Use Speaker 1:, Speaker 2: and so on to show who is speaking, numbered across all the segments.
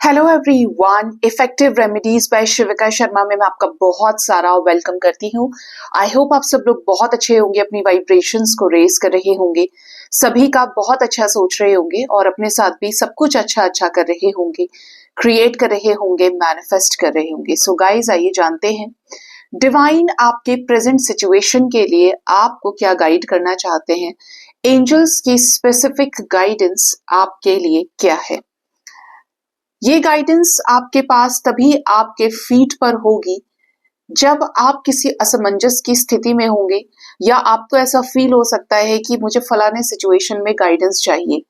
Speaker 1: Hello everyone, effective remedies by Shivika Sharma में मैं आपका बहुत सारा वेलकम करती हूँ। आई होप आप सब लोग बहुत अच्छे होंगे, अपनी वाइब्रेशंस को रेज कर रहे होंगे, सभी का बहुत अच्छा सोच रहे होंगे और अपने साथ भी सब कुछ अच्छा कर रहे होंगे, क्रिएट कर रहे होंगे, मैनिफेस्ट कर रहे होंगे। सो गाइज, आइए जानते हैं डिवाइन आपके प्रेजेंट सिचुएशन के लिए आपको क्या गाइड करना चाहते हैं। एंजल्स की स्पेसिफिक गाइडेंस आपके लिए क्या है। ये गाइडेंस आपके पास तभी आपके फीट पर होगी जब आप किसी असमंजस की स्थिति में होंगे, या आपको ऐसा फील हो सकता है कि मुझे फलाने सिचुएशन में गाइडेंस चाहिए,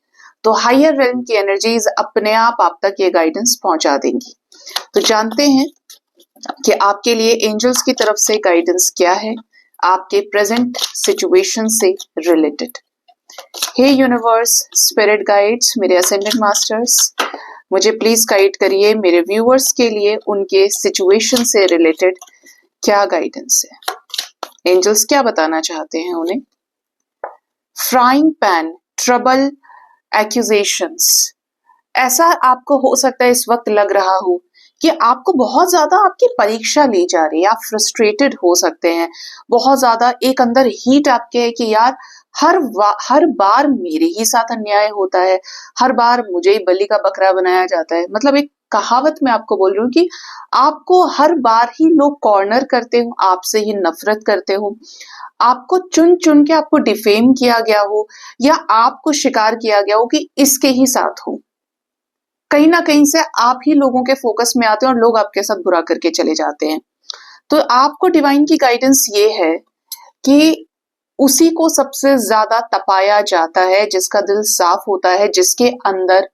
Speaker 1: तो हायर रेल्म की एनर्जीज अपने आप तक ये गाइडेंस पहुंचा देंगी। तो जानते हैं कि आपके लिए एंजल्स की तरफ से गाइडेंस क्या है आपके प्रेजेंट सिचुएशन से रिलेटेड। हे यूनिवर्स, स्पिरिट गाइड्स, मेरे असेंडेंट मास्टर्स, मुझे प्लीज गाइड करिए मेरे व्यूअर्स के लिए उनके सिचुएशन से रिलेटेड क्या गाइडेंस है। एंजल्स क्या बताना चाहते हैं उन्हें। Frying pan, trouble, accusations. ऐसा आपको हो सकता है इस वक्त लग रहा हो कि आपको बहुत ज्यादा आपकी परीक्षा ली जा रही है, आप फ्रस्ट्रेटेड हो सकते हैं, बहुत ज्यादा एक अंदर हीट आपके है कि यार हर बार मेरे ही साथ अन्याय होता है, हर बार मुझे ही बलि का बकरा बनाया जाता है। मतलब एक कहावत मैं आपको बोल रही हूँ कि आपको हर बार ही लोग कॉर्नर करते हो, आपसे ही नफरत करते हो, आपको चुन चुन के आपको डिफेम किया गया हो, या आपको शिकार किया गया हो कि इसके ही साथ हो। कहीं ना कहीं से आप ही लोगों के फोकस में आते हैं और लोग आपके साथ बुरा करके चले जाते हैं। तो आपको डिवाइन की गाइडेंस ये है कि उसी को सबसे ज्यादा तपाया जाता है जिसका दिल साफ होता है, जिसके अंदर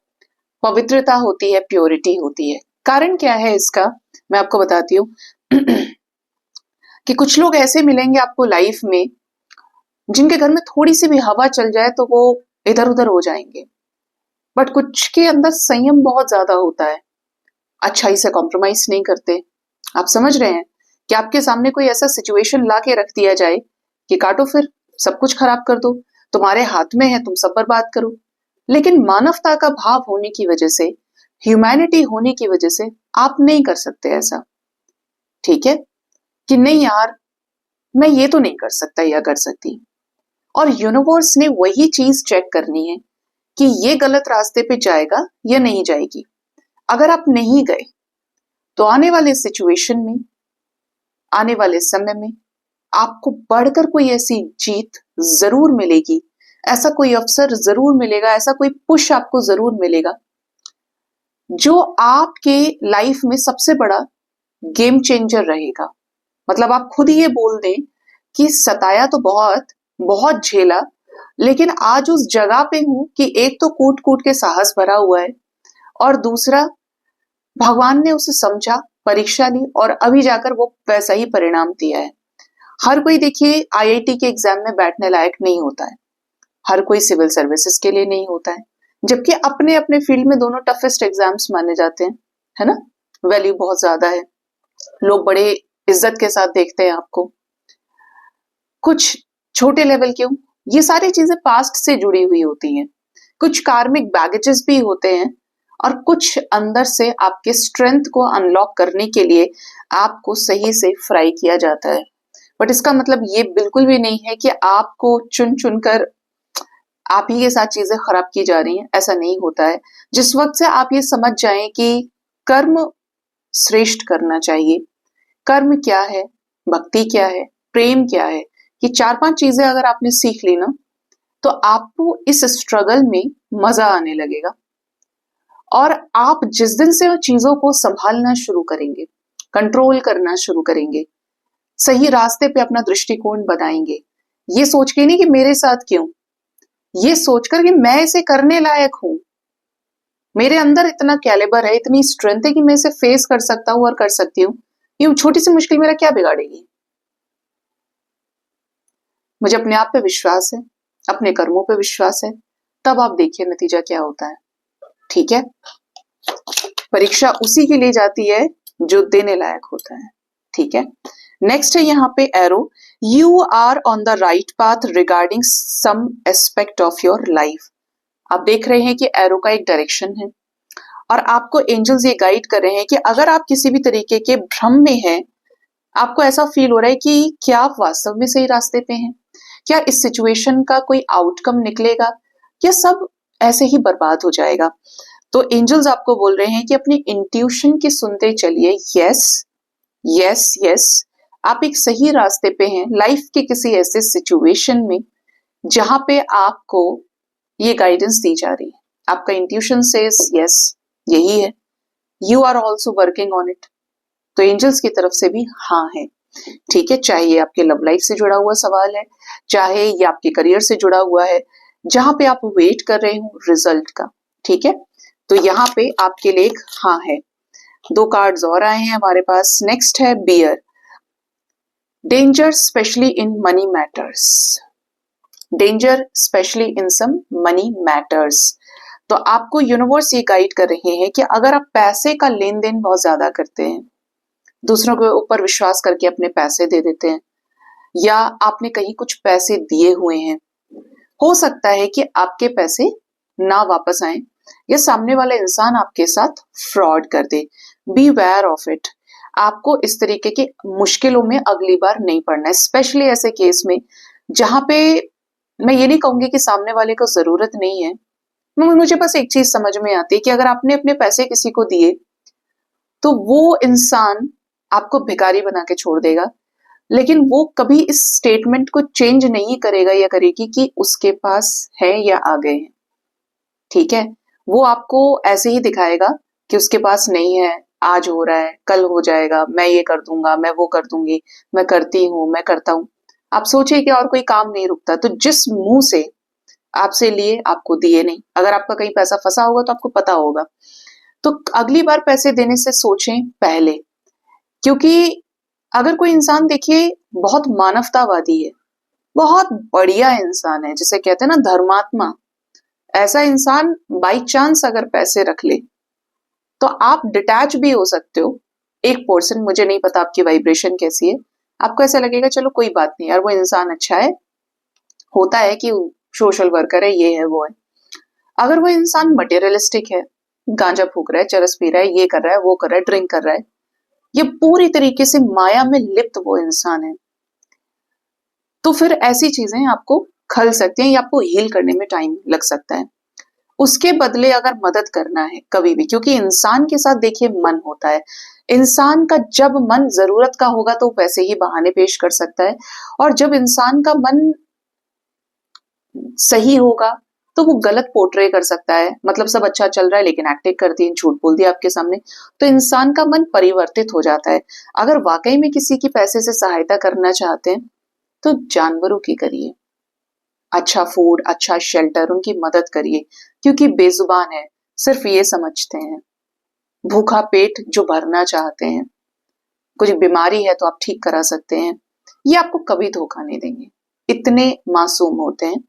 Speaker 1: पवित्रता होती है, प्योरिटी होती है। कारण क्या है इसका, मैं आपको बताती हूँ कि कुछ लोग ऐसे मिलेंगे आपको लाइफ में जिनके घर में थोड़ी सी भी हवा चल जाए तो वो इधर उधर हो जाएंगे, बट कुछ के अंदर संयम बहुत ज्यादा होता है, अच्छाई से कॉम्प्रोमाइज नहीं करते। आप समझ रहे हैं कि आपके सामने कोई ऐसा सिचुएशन ला के रख दिया जाए कि काटो, फिर सब कुछ खराब कर दो, तुम्हारे हाथ में है, तुम सब बर्बाद करो, लेकिन मानवता का भाव होने की वजह से, ह्यूमैनिटी होने की वजह से आप नहीं कर सकते ऐसा। ठीक है कि नहीं यार, मैं ये तो नहीं कर सकता या कर सकती, और यूनिवर्स ने वही चीज चेक करनी है कि ये गलत रास्ते पे जाएगा या नहीं जाएगी। अगर आप नहीं गए तो आने वाले सिचुएशन में, आने वाले समय में आपको बढ़कर कोई ऐसी जीत जरूर मिलेगी, ऐसा कोई अवसर जरूर मिलेगा, ऐसा कोई पुश आपको जरूर मिलेगा जो आपके लाइफ में सबसे बड़ा गेम चेंजर रहेगा। मतलब आप खुद ही ये बोल दें कि सताया तो बहुत बहुत झेला, लेकिन आज उस जगह पे हूं कि एक तो कूट कूट के साहस भरा हुआ है, और दूसरा भगवान ने उसे समझा, परीक्षा ली और अभी जाकर वो वैसा ही परिणाम दिया है। हर कोई देखिए आईआईटी के एग्जाम में बैठने लायक नहीं होता है, हर कोई सिविल सर्विसेज के लिए नहीं होता है, जबकि अपने अपने फील्ड में दोनों टफेस्ट एग्जाम्स माने जाते हैं, है ना। वैल्यू बहुत ज्यादा है, लोग बड़े इज्जत के साथ देखते हैं आपको। कुछ छोटे लेवल के, ये सारी चीजें पास्ट से जुड़ी हुई होती हैं, कुछ कार्मिक बैगेजेस भी होते हैं, और कुछ अंदर से आपके स्ट्रेंथ को अनलॉक करने के लिए आपको सही से फ्राई किया जाता है। बट इसका मतलब ये बिल्कुल भी नहीं है कि आपको चुन चुन कर आप ही के साथ चीजें खराब की जा रही हैं, ऐसा नहीं होता है। जिस वक्त से आप ये समझ जाएं कि कर्म श्रेष्ठ करना चाहिए, कर्म क्या है, भक्ति क्या है, प्रेम क्या है, ये 4-5 चीजें अगर आपने सीख ली ना, तो आपको इस स्ट्रगल में मजा आने लगेगा, और आप जिस दिन से उन चीजों को संभालना शुरू करेंगे, कंट्रोल करना शुरू करेंगे, सही रास्ते पे अपना दृष्टिकोण बनाएंगे, ये सोच के नहीं कि मेरे साथ क्यों, ये सोचकर कि मैं इसे करने लायक हूं, मेरे अंदर इतना कैलिबर है, इतनी स्ट्रेंथ है कि मैं इसे फेस कर सकता हूं और कर सकती हूँ, ये छोटी सी मुश्किल मेरा क्या बिगाड़ेगी। मुझे अपने आप पे विश्वास है, अपने कर्मों पे विश्वास है, तब आप देखिए नतीजा क्या होता है। ठीक है, परीक्षा उसी के लिए जाती है जो देने लायक होता है। ठीक है, नेक्स्ट है यहाँ पे arrow, you are on the right path regarding some aspect of your life. आप देख रहे हैं कि एरो का एक डायरेक्शन है, और आपको एंजल्स ये गाइड कर रहे हैं कि अगर आप किसी भी तरीके के भ्रम में हैं, आपको ऐसा फील हो रहा है कि क्या आप वास्तव में सही रास्ते पे हैं, क्या इस सिचुएशन का कोई आउटकम निकलेगा, या सब ऐसे ही बर्बाद हो जाएगा, तो एंजल्स आपको बोल रहे हैं कि अपनी इंट्यूशन की सुनते चलिए। यस यस यस, आप एक सही रास्ते पे हैं लाइफ के किसी ऐसे सिचुएशन में जहां पे आपको ये गाइडेंस दी जा रही है। आपका इंट्यूशन सेज यस, यही है, you are also working on it. तो एंजल्स की तरफ से भी हाँ है। ठीक है, चाहे ये आपके लव लाइफ से जुड़ा हुआ सवाल है, चाहे ये आपके करियर से जुड़ा हुआ है, जहां पे आप वेट कर रहे हो रिजल्ट का। ठीक है, तो यहाँ पे आपके लिए एक हाँ है। 2 कार्ड्स और आए हैं हमारे पास। नेक्स्ट है bear, danger specially in money matters, danger specially in some money matters. तो आपको यूनिवर्स ये गाइड कर रहे हैं कि अगर आप पैसे का लेन देन बहुत ज्यादा करते हैं, दूसरों के ऊपर विश्वास करके अपने पैसे दे देते हैं, या आपने कहीं कुछ पैसे दिए हुए हैं, हो सकता है कि आपके पैसे ना वापस आए या सामने वाला इंसान आपके साथ फ्रॉड कर दे। Be aware of it. आपको इस तरीके की मुश्किलों में अगली बार नहीं पड़ना है, स्पेशली ऐसे केस में जहां पे मैं ये नहीं कहूंगी कि सामने वाले को जरूरत नहीं है। मुझे बस एक चीज समझ में आती है कि अगर आपने अपने पैसे किसी को दिए तो वो इंसान आपको भिखारी बना के छोड़ देगा, लेकिन वो कभी इस स्टेटमेंट को चेंज नहीं करेगा या करेगी कि उसके पास है या आ गए हैं। ठीक है, वो आपको ऐसे ही दिखाएगा कि उसके पास नहीं है, आज हो रहा है, कल हो जाएगा, मैं ये कर दूंगा, मैं वो कर दूंगी, मैं करती हूँ, मैं करता हूँ। आप सोचिए कि और कोई काम नहीं रुकता, तो जिस मुंह से आपसे लिए आपको दिए नहीं। अगर आपका कहीं पैसा फंसा होगा तो आपको पता होगा, तो अगली बार पैसे देने से सोचें पहले। क्योंकि अगर कोई इंसान देखिए बहुत मानवतावादी है, बहुत बढ़िया इंसान है, जिसे कहते हैं ना धर्मात्मा, ऐसा इंसान बाई चांस अगर पैसे रख ले तो आप डिटैच भी हो सकते हो एक पोर्शन। मुझे नहीं पता आपकी वाइब्रेशन कैसी है, आपको ऐसा लगेगा चलो कोई बात नहीं यार, वो इंसान अच्छा है, होता है कि सोशल वर्कर है, ये है वो है। अगर वो इंसान मटेरियलिस्टिक है, गांजा फूक रहा है, चरस पी रहा है, ये कर रहा है, वो कर रहा है, ड्रिंक कर रहा है, ये पूरी तरीके से माया में लिप्त वो इंसान है, तो फिर ऐसी चीजें आपको खल सकती हैं या आपको हील करने में टाइम लग सकता है। उसके बदले अगर मदद करना है कभी भी, क्योंकि इंसान के साथ देखिए मन होता है, इंसान का जब मन जरूरत का होगा तो वैसे ही बहाने पेश कर सकता है, और जब इंसान का मन सही होगा तो वो गलत पोर्ट्रे कर सकता है। मतलब सब अच्छा चल रहा है लेकिन एक्टिंग कर दी, झूठ बोल दिया आपके सामने, तो इंसान का मन परिवर्तित हो जाता है। अगर वाकई में किसी की पैसे से सहायता करना चाहते हैं तो जानवरों की करिए, अच्छा फूड, अच्छा शेल्टर, उनकी मदद करिए, क्योंकि बेजुबान है, सिर्फ ये समझते हैं, भूखा पेट जो भरना चाहते हैं, कुछ बीमारी है तो आप ठीक करा सकते हैं, ये आपको कभी धोखा नहीं देंगे, इतने मासूम होते हैं।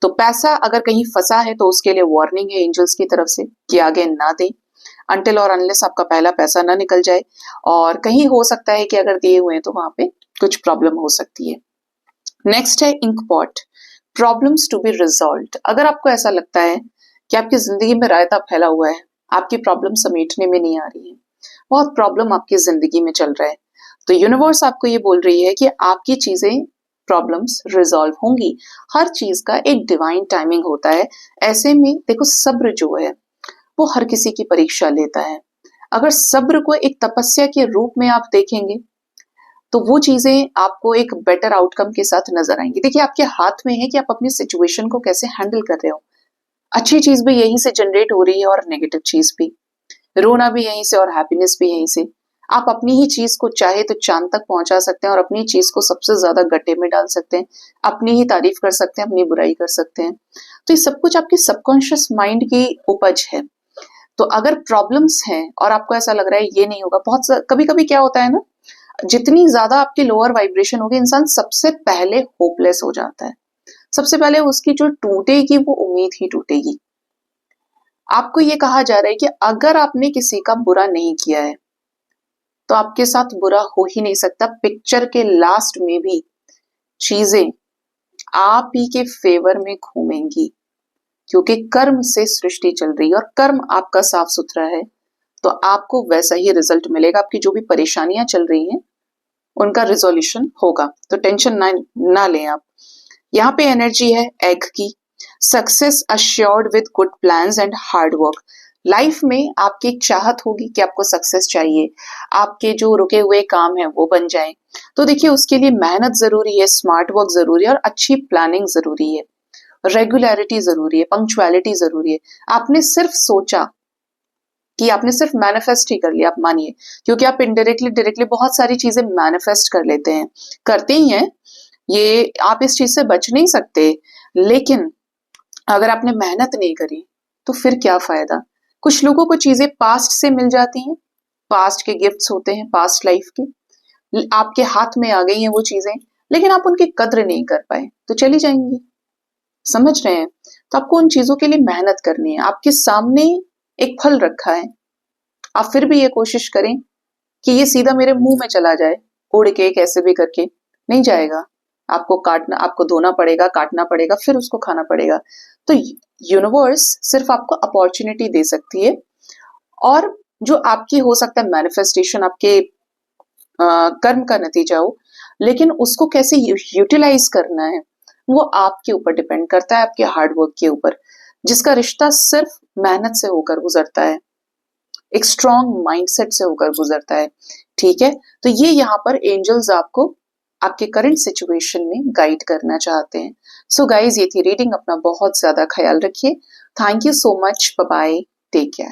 Speaker 1: तो पैसा अगर कहीं फंसा है तो उसके लिए वार्निंग है एंजल्स की तरफ से कि आगे ना दें, अनटिल और अनलेस आपका पहला पैसा ना निकल जाए, और कहीं हो सकता है कि अगर दिए हुए हैं तो वहां पे कुछ प्रॉब्लम हो सकती है। नेक्स्ट है ink pot, problems to be resolved. अगर आपको ऐसा लगता है कि आपकी जिंदगी में रायता फैला हुआ है, आपकी प्रॉब्लम समेटने में नहीं आ रही है, बहुत प्रॉब्लम आपकी जिंदगी में चल रहा है, तो यूनिवर्स आपको ये बोल रही है कि आपकी चीजें, प्रॉब्लम्स रिजॉल्व होंगी। हर चीज का एक डिवाइन टाइमिंग होता है। ऐसे में देखो सब्र जो है वो हर किसी की परीक्षा लेता है। अगर सब्र को एक तपस्या के रूप में आप देखेंगे तो वो चीजें आपको एक बेटर आउटकम के साथ नजर आएंगी। देखिए आपके हाथ में है कि आप अपनी सिचुएशन को कैसे हैंडल कर रहे हो। अच्छी चीज भी यहीं से जनरेट हो रही है और नेगेटिव चीज भी, रोना भी यहीं से और हैप्पीनेस भी यहीं से। आप अपनी ही चीज को चाहे तो चांद तक पहुंचा सकते हैं और अपनी चीज को सबसे ज्यादा गड्ढे में डाल सकते हैं, अपनी ही तारीफ कर सकते हैं, अपनी बुराई कर सकते हैं। तो ये सब कुछ आपकी सबकॉन्शियस माइंड की उपज है। तो अगर प्रॉब्लम्स हैं और आपको ऐसा लग रहा है ये नहीं होगा, बहुत कभी कभी क्या होता है ना, जितनी ज्यादा आपकी लोअर वाइब्रेशन होगी इंसान सबसे पहले होपलेस हो जाता है, सबसे पहले उसकी जो टूटेगी वो उम्मीद ही टूटेगी। आपको ये कहा जा रहा है कि अगर आपने किसी का बुरा नहीं किया है तो आपके साथ बुरा हो ही नहीं सकता। पिक्चर के लास्ट में भी चीजें आप ही के फेवर में घूमेंगी। क्योंकि कर्म से सृष्टि चल रही है और कर्म आपका साफ सुथरा है तो आपको वैसा ही रिजल्ट मिलेगा। आपकी जो भी परेशानियां चल रही हैं उनका रिजोल्यूशन होगा, तो टेंशन ना लें आप। यहाँ पे एनर्जी है एग की, success assured with good plans and hard work. Life में आपकी एक चाहत होगी कि आपको सक्सेस चाहिए, आपके जो रुके हुए काम हैं वो बन जाएं, तो देखिए उसके लिए मेहनत जरूरी है, स्मार्ट वर्क जरूरी है और अच्छी प्लानिंग जरूरी है, रेगुलरिटी जरूरी है, पंक्चुअलिटी जरूरी है। आपने सिर्फ सोचा कि आपने सिर्फ मैनिफेस्ट ही कर लिया, आप मानिए, क्योंकि आप इनडायरेक्टली डायरेक्टली बहुत सारी चीजें मैनिफेस्ट कर लेते हैं, करते ही हैं, ये आप इस चीज से बच नहीं सकते। लेकिन अगर आपने मेहनत नहीं करी तो फिर क्या फायदा। कुछ लोगों को चीजें पास्ट से मिल जाती हैं, पास्ट के गिफ्ट्स होते हैं, पास्ट लाइफ के, आपके हाथ में आ गई हैं वो चीजें, लेकिन आप उनकी कद्र नहीं कर पाए तो चली जाएंगी, समझ रहे हैं। तो आपको उन चीजों के लिए मेहनत करनी है। आपके सामने एक फल रखा है, आप फिर भी ये कोशिश करें कि ये सीधा मेरे मुंह में चला जाए, उड़ के कैसे भी करके, नहीं जाएगा। आपको काटना, आपको धोना पड़ेगा, काटना पड़ेगा, फिर उसको खाना पड़ेगा। तो यूनिवर्स सिर्फ आपको अपॉर्चुनिटी दे सकती है, और जो आपकी हो सकता है मैनिफेस्टेशन आपके कर्म का नतीजा हो, लेकिन उसको कैसे यूटिलाइज करना है वो आपके ऊपर डिपेंड करता है, आपके हार्डवर्क के ऊपर, जिसका रिश्ता सिर्फ मेहनत से होकर गुजरता है, एक स्ट्रॉन्ग माइंडसेट से होकर गुजरता है। ठीक है, तो ये यहाँ पर एंजल्स आपको आपके करंट सिचुएशन में गाइड करना चाहते हैं। सो गाइज, ये थी रीडिंग, अपना बहुत ज्यादा ख्याल रखिए। Thank you so much, bye bye, take care.